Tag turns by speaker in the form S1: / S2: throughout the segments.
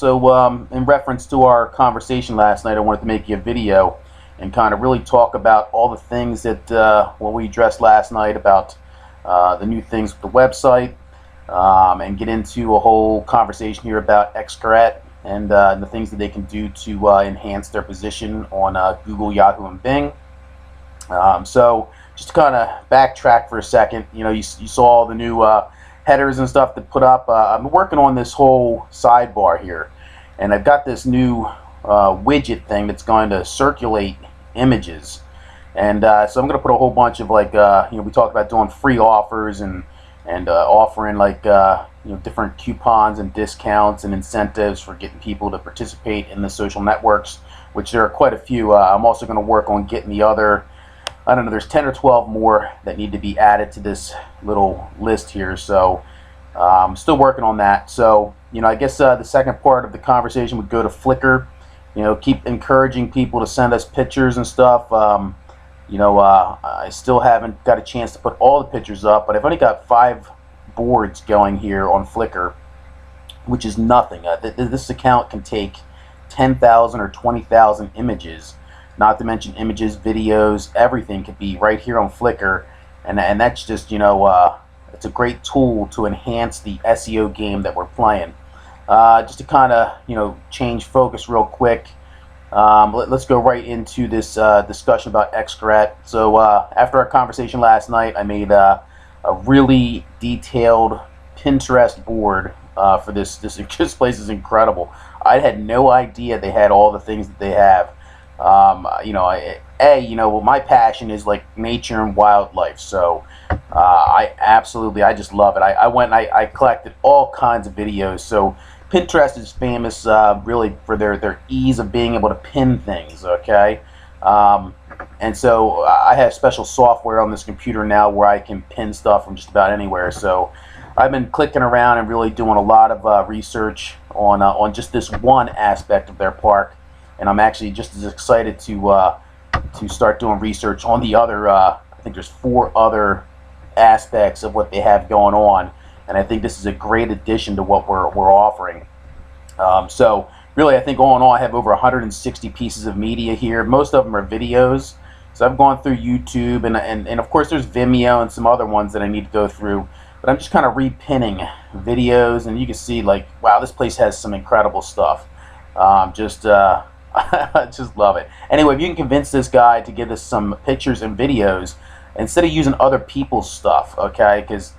S1: So in reference to our conversation last night, I wanted to make you a video and kind of really talk about all the things that we addressed last night about the new things with the website, and get into a whole conversation here about Xcaret and the things that they can do to enhance their position on Google, Yahoo, and Bing. So just to kind of backtrack for a second, you saw all the new headers and stuff that put up. I'm working on this whole sidebar here, and I've got this new widget thing that's going to circulate images, and so I'm going to put a whole bunch of we talked about doing free offers and offering different coupons and discounts and incentives for getting people to participate in the social networks, which there are quite a few. I'm also going to work on getting the other, I don't know, there's 10 or 12 more that need to be added to this little list here. So I'm still working on that. So, I guess the second part of the conversation would go to Flickr. Keep encouraging people to send us pictures and stuff. I still haven't got a chance to put all the pictures up, but I've only got 5 boards going here on Flickr, which is nothing. This account can take 10,000 or 20,000 images. Not to mention images, videos, everything could be right here on Flickr, and that's just it's a great tool to enhance the SEO game that we're playing. Just to kind of change focus real quick, let's go right into this discussion about Xcaret. So after our conversation last night, I made a really detailed Pinterest board for this. This place is incredible. I had no idea they had all the things that they have. My passion is like nature and wildlife, so I just love it. I went and I collected all kinds of videos. So Pinterest is famous really for their ease of being able to pin things, okay? And so I have special software on this computer now where I can pin stuff from just about anywhere. So I've been clicking around and really doing a lot of research on just this one aspect of their park. And I'm actually just as excited to start doing research on the other. I think there's 4 other aspects of what they have going on, and I think this is a great addition to what we're offering. So really, I think all in all, I have over 160 pieces of media here. Most of them are videos. So I've gone through YouTube, and of course there's Vimeo and some other ones that I need to go through. But I'm just kind of repinning videos, and you can see wow, this place has some incredible stuff. I just love it. Anyway, if you can convince this guy to give us some pictures and videos instead of using other people's stuff, okay? Because,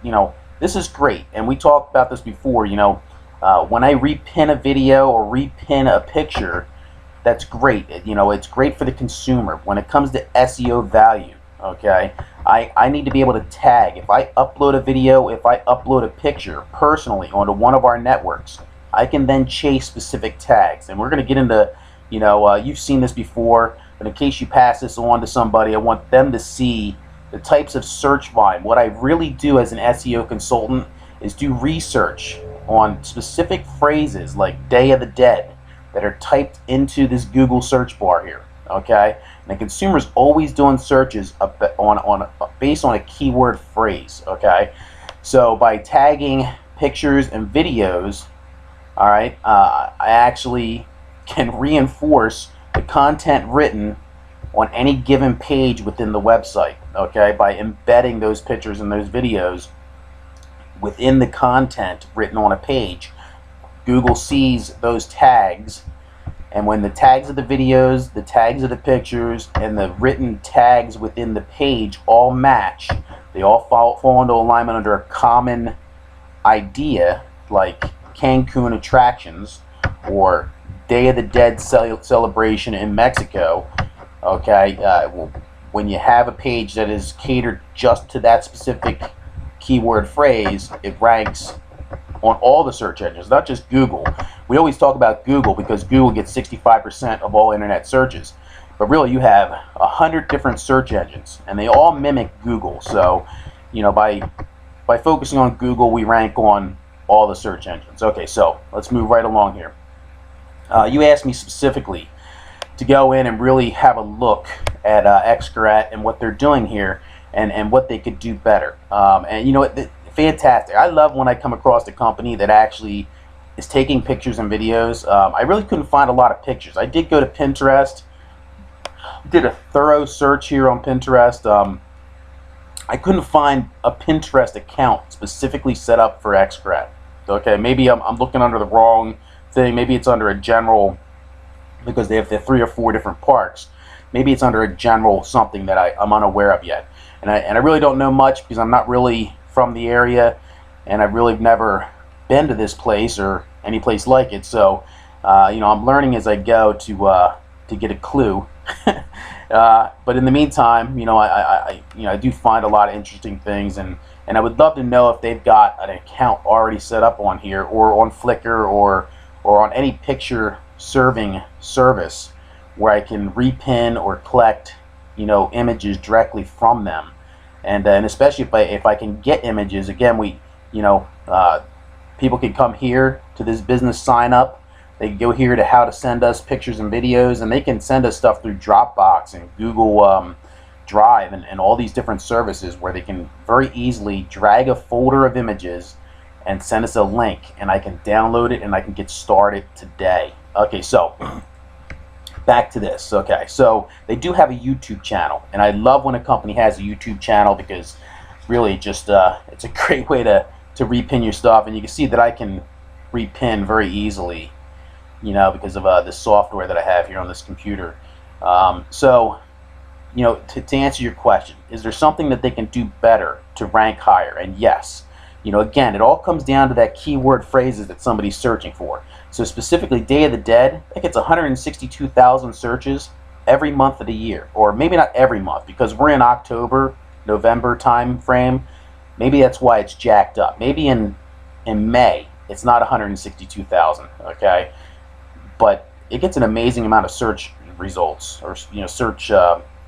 S1: this is great. And we talked about this before, when I repin a video or repin a picture, that's great. It's great for the consumer. When it comes to SEO value, okay, I need to be able to tag. If I upload a video, if I upload a picture personally onto one of our networks, I can then chase specific tags. And we're going to get into you've seen this before, but in case you pass this on to somebody, I want them to see the types of search volume. What I really do as an SEO consultant is do research on specific phrases like Day of the Dead that are typed into this Google search bar here, okay? And the consumer's always doing searches based on a keyword phrase, okay? So by tagging pictures and videos, all right, I actually can reinforce the content written on any given page within the website, okay, by embedding those pictures and those videos within the content written on a page. Google sees those tags, and when the tags of the videos, the tags of the pictures, and the written tags within the page all match, they all fall into alignment under a common idea, like Cancun attractions or Day of the Dead celebration in Mexico, okay, when you have a page that is catered just to that specific keyword phrase, it ranks on all the search engines, not just Google. We always talk about Google because Google gets 65% of all internet searches, but really you have 100 different search engines, and they all mimic Google. So, by focusing on Google, we rank on all the search engines. Okay, so let's move right along here. You asked me specifically to go in and really have a look at Xcaret and what they're doing here and what they could do better. And fantastic. I love when I come across a company that actually is taking pictures and videos. I really couldn't find a lot of pictures. I did go to Pinterest, did a thorough search here on Pinterest. I couldn't find a Pinterest account specifically set up for Xcaret. Okay, maybe I'm looking under the wrong thing. Maybe it's under a general, because they have the 3 or 4 different parks. Maybe it's under a general something that I'm unaware of yet. And I really don't know much because I'm not really from the area, and I've really never been to this place or any place like it. So, I'm learning as I go to get a clue. But in the meantime, I do find a lot of interesting things, and I would love to know if they've got an account already set up on here, or on Flickr, or on any picture serving service where I can repin or collect, images directly from them, and especially if I can get images. Again, people can come here to this business sign up. They can go here to how to send us pictures and videos, and they can send us stuff through Dropbox and Google Drive and all these different services where they can very easily drag a folder of images and send us a link, and I can download it and I can get started today. Okay, so back to this. Okay, so they do have a YouTube channel, and I love when a company has a YouTube channel, because really just it's a great way to repin your stuff. And you can see that I can repin very easily, because of the software that I have here on this computer. So to answer your question, is there something that they can do better to rank higher? And yes. Again, it all comes down to that keyword phrases that somebody's searching for. So specifically, Day of the Dead, that gets 162,000 searches every month of the year. Or maybe not every month, because we're in October, November time frame. Maybe that's why it's jacked up. Maybe in May, it's not 162,000, okay? But it gets an amazing amount of search results, or search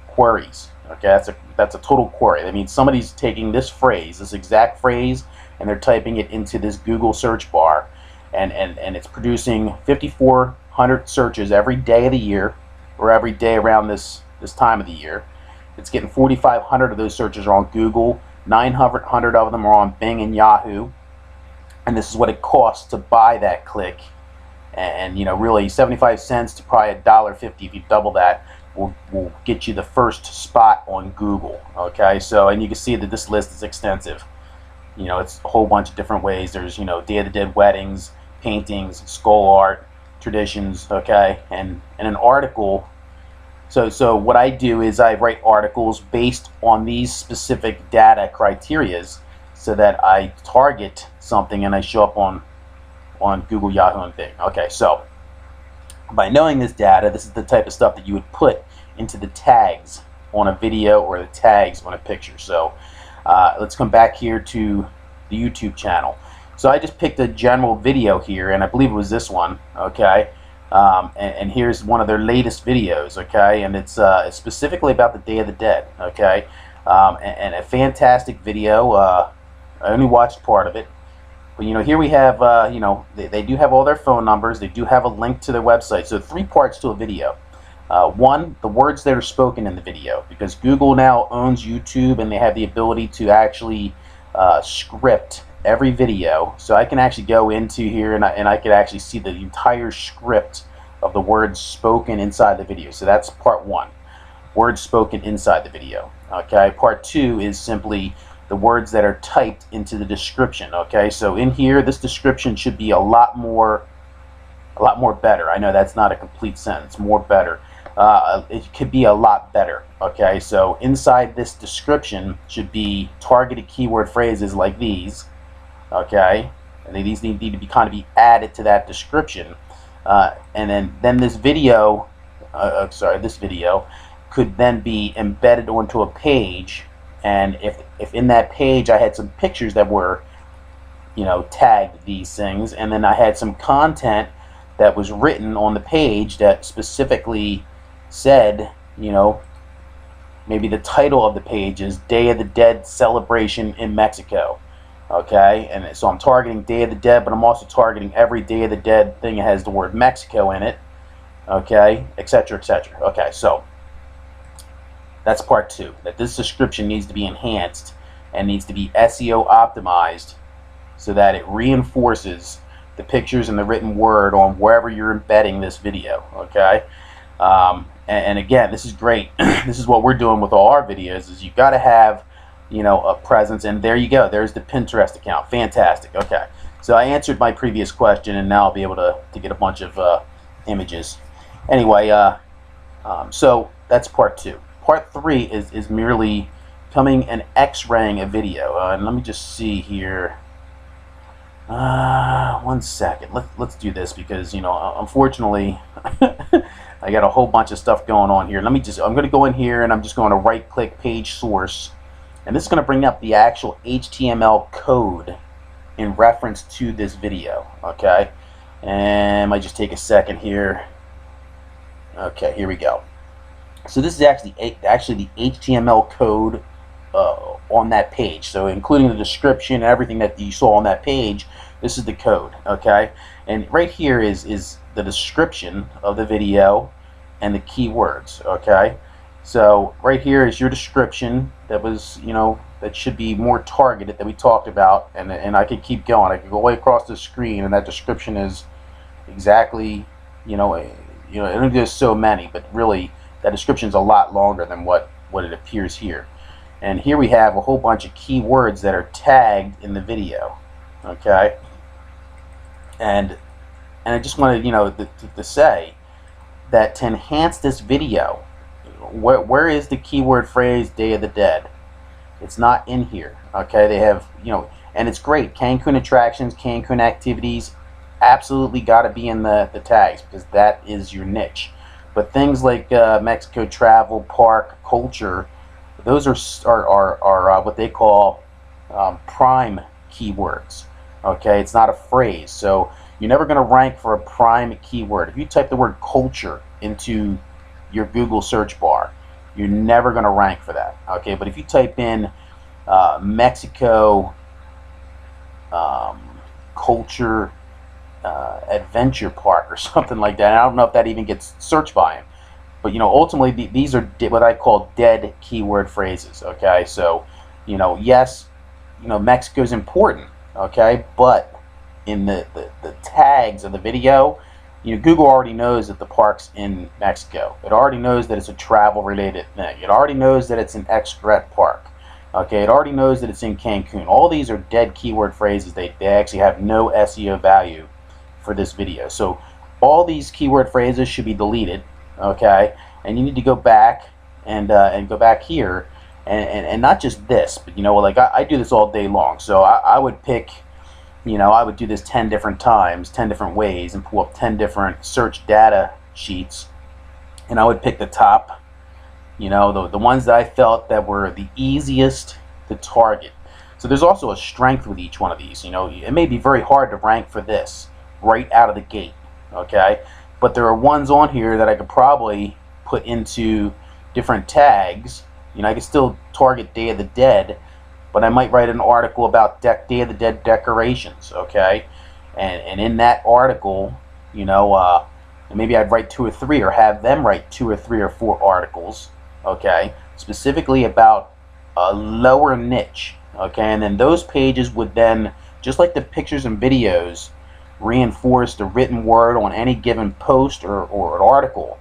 S1: queries. Okay, that's a total query. That means somebody's taking this phrase, this exact phrase, and they're typing it into this Google search bar, and it's producing 5,400 searches every day of the year, or every day around this time of the year. It's getting 4,500 of those searches are on Google, 900 of them are on Bing and Yahoo, and this is what it costs to buy that click. And really 75 cents to probably $1.50 if you double that will get you the first spot on Google. Okay, so, and you can see that this list is extensive. It's a whole bunch of different ways. There's Day of the Dead weddings, paintings, skull art, traditions. Okay, and an article. So what I do is I write articles based on these specific data criterias, so that I target something and I show up on Google, Yahoo, and Bing. Okay, so by knowing this data, this is the type of stuff that you would put into the tags on a video or the tags on a picture. So let's come back here to the YouTube channel. So I just picked a general video here, and I believe it was this one. Okay, and here's one of their latest videos. Okay, and it's specifically about the Day of the Dead. Okay, and a fantastic video. I only watched part of it. But here we have, they do have all their phone numbers. They do have a link to their website. So 3 parts to a video. One, the words that are spoken in the video, because Google now owns YouTube, and they have the ability to actually script every video. So I can actually go into here, and I could actually see the entire script of the words spoken inside the video. So that's part 1, words spoken inside the video. Okay, part 2 is simply the words that are typed into the description. Okay, so in here, this description should be a lot more better. I know that's not a complete sentence. More better. It could be a lot better. Okay, so inside this description should be targeted keyword phrases like these. Okay, and these need to be be added to that description, and then this video, this video could then be embedded onto a page. And if in that page I had some pictures that were, tagged these things, and then I had some content that was written on the page that specifically said, maybe the title of the page is Day of the Dead Celebration in Mexico. Okay, and so I'm targeting Day of the Dead, but I'm also targeting every Day of the Dead thing that has the word Mexico in it. Okay, etc., etc. Okay, so that's part 2, that this description needs to be enhanced and needs to be SEO optimized so that it reinforces the pictures and the written word on wherever you're embedding this video, okay? And again, this is great. This is what we're doing with all our videos, is you've got to have, you know, a presence. And there you go. There's the Pinterest account. Fantastic. Okay. So I answered my previous question, and now I'll be able to get a bunch of images. Anyway, so that's part 2. Part 3 is merely coming and X-raying a video. And let me just see here. 1 second. Let's do this because, you know, unfortunately, I got a whole bunch of stuff going on here. I'm going to go in here and I'm just going to right-click page source. And this is going to bring up the actual HTML code in reference to this video, okay? And I might just take a second here. Okay, here we go. So this is actually the HTML code on that page. So including the description and everything that you saw on that page, this is the code, okay? And right here is the description of the video and the keywords, okay? So right here is your description that was, you know, that should be more targeted that we talked about, and I could keep going. I could go way across the screen, and that description is exactly, you know, there's so many, but really that description is a lot longer than what it appears here. And here we have a whole bunch of keywords that are tagged in the video, okay? And I just wanted, you know, to say that to enhance this video, where is the keyword phrase Day of the Dead? It's not in here, okay? They have, you know, and it's great. Cancun attractions, Cancun activities, absolutely got to be in the tags because that is your niche. But things like Mexico travel, park, culture, those are what they call prime keywords, okay? It's not a phrase, so you're never going to rank for a prime keyword. If you type the word culture into your Google search bar, you're never going to rank for that, okay? But if you type in Mexico culture adventure park or something like that, I don't know if that even gets search volume, but you know, ultimately these are what I call dead keyword phrases, okay? So, you know, yes, you know, Mexico's important, okay, but in the tags of the video, you know, Google already knows that the park's in Mexico. It already knows that it's a travel-related thing. It already knows that it's in Xcaret Park. Okay, it already knows that it's in Cancun. All these are dead keyword phrases. They actually have no SEO value for this video. So all these keyword phrases should be deleted. Okay, and you need to go back and go back here, and not just this, but you know, like I do this all day long. So I would pick. You know, I would do this 10 different times, 10 different ways, and pull up 10 different search data sheets. And I would pick the top, you know, the ones that I felt that were the easiest to target. So there's also a strength with each one of these. You know, it may be very hard to rank for this right out of the gate, okay? But there are ones on here that I could probably put into different tags. You know, I could still target Day of the Dead, but I might write an article about Day of the Dead decorations, okay? And in that article, you know, maybe I'd write 2 or 3, or have them write 2 or 3 or 4 articles, okay, specifically about a lower niche, okay? And then those pages would then, just like the pictures and videos, reinforce the written word on any given post or an article,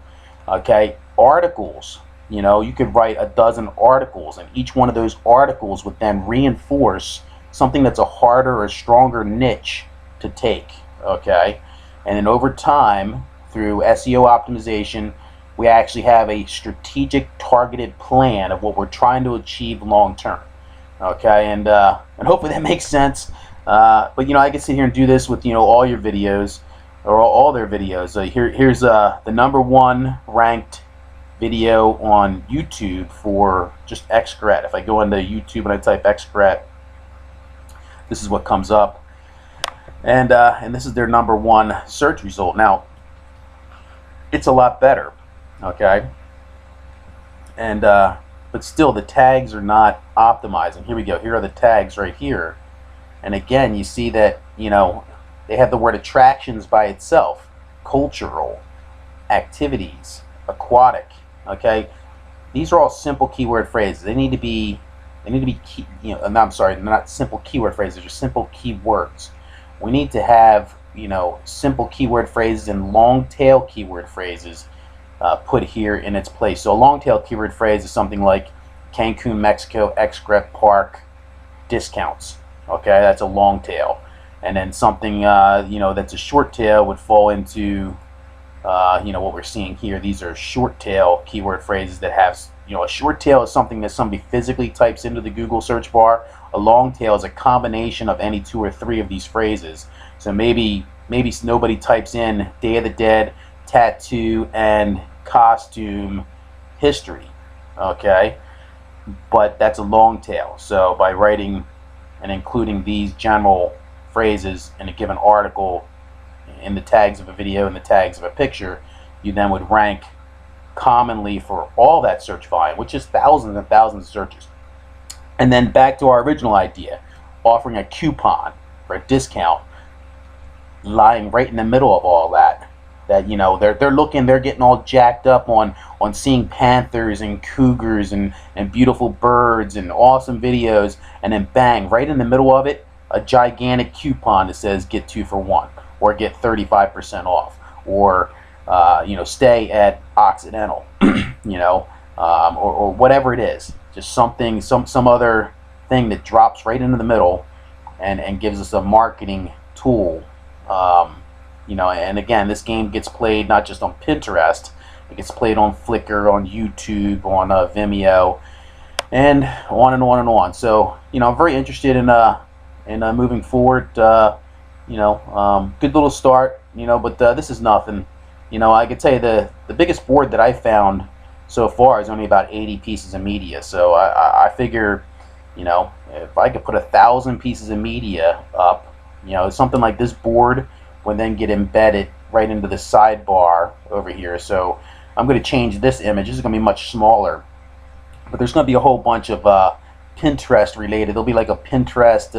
S1: okay? Articles. You know, you could write a dozen articles, and each one of those articles would then reinforce something that's a harder or stronger niche to take, okay? And then over time, through SEO optimization, we actually have a strategic targeted plan of what we're trying to achieve long term, okay? And hopefully that makes sense. But, you know, I can sit here and do this with, you know, all your videos, or all their videos. Here's the #1 ranked video on YouTube for just Xcaret. If I go into YouTube and I type Xcaret, this is what comes up, and this is their #1 search result. Now, it's a lot better, okay, and but still the tags are not optimizing. Here we go. Here are the tags right here, and again, you see that, you know, they have the word attractions by itself, cultural, activities, aquatic. Okay, these are all simple keyword phrases. They need to be key, you know. I'm sorry, they're not simple keyword phrases. They're simple keywords. We need to have simple keyword phrases and long tail keyword phrases put here in its place. So a long tail keyword phrase is something like Cancun, Mexico, Xcaret Park discounts. Okay, that's a long tail. And then something that's a short tail would fall into what we're seeing here. These are short tail keyword phrases that have, a short tail is something that somebody physically types into the Google search bar. A long tail is a combination of any 2 or 3 of these phrases. So maybe nobody types in Day of the Dead, tattoo, and costume history. Okay, but that's a long tail. So by writing and including these general phrases in a given article, in the tags of a video and the tags of a picture, you then would rank commonly for all that search volume, which is thousands and thousands of searches. And then back to our original idea, offering a coupon for a discount, lying right in the middle of all that. That they're getting all jacked up on seeing panthers and cougars and beautiful birds and awesome videos, and then bang, right in the middle of it, a gigantic coupon that says get 2 for 1, or get 35% off, or stay at Occidental, or whatever it is. Just something, some other thing that drops right into the middle and gives us a marketing tool. And again, this game gets played not just on Pinterest, it gets played on Flickr, on YouTube, on Vimeo, and on and on and on. So, I'm very interested in moving forward. Good little start, but this is nothing. I could tell you the biggest board that I found so far is only about 80 pieces of media. So I figure, if I could put 1,000 pieces of media up, something like this board would then get embedded right into the sidebar over here. So I'm going to change this image. This is going to be much smaller, but there's going to be a whole bunch of Pinterest related. There'll be like a Pinterest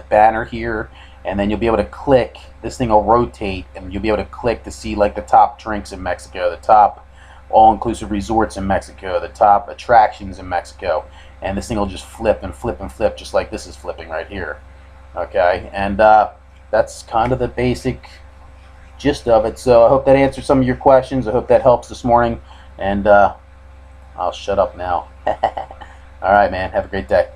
S1: banner here, and then you'll be able to click. This thing will rotate, and you'll be able to click to see like the top drinks in Mexico, the top all-inclusive resorts in Mexico, the top attractions in Mexico, and this thing will just flip and flip and flip, just like this is flipping right here. Okay, and that's kind of the basic gist of it. So I hope that answers some of your questions. I hope that helps this morning, and I'll shut up now. All right, man. Have a great day.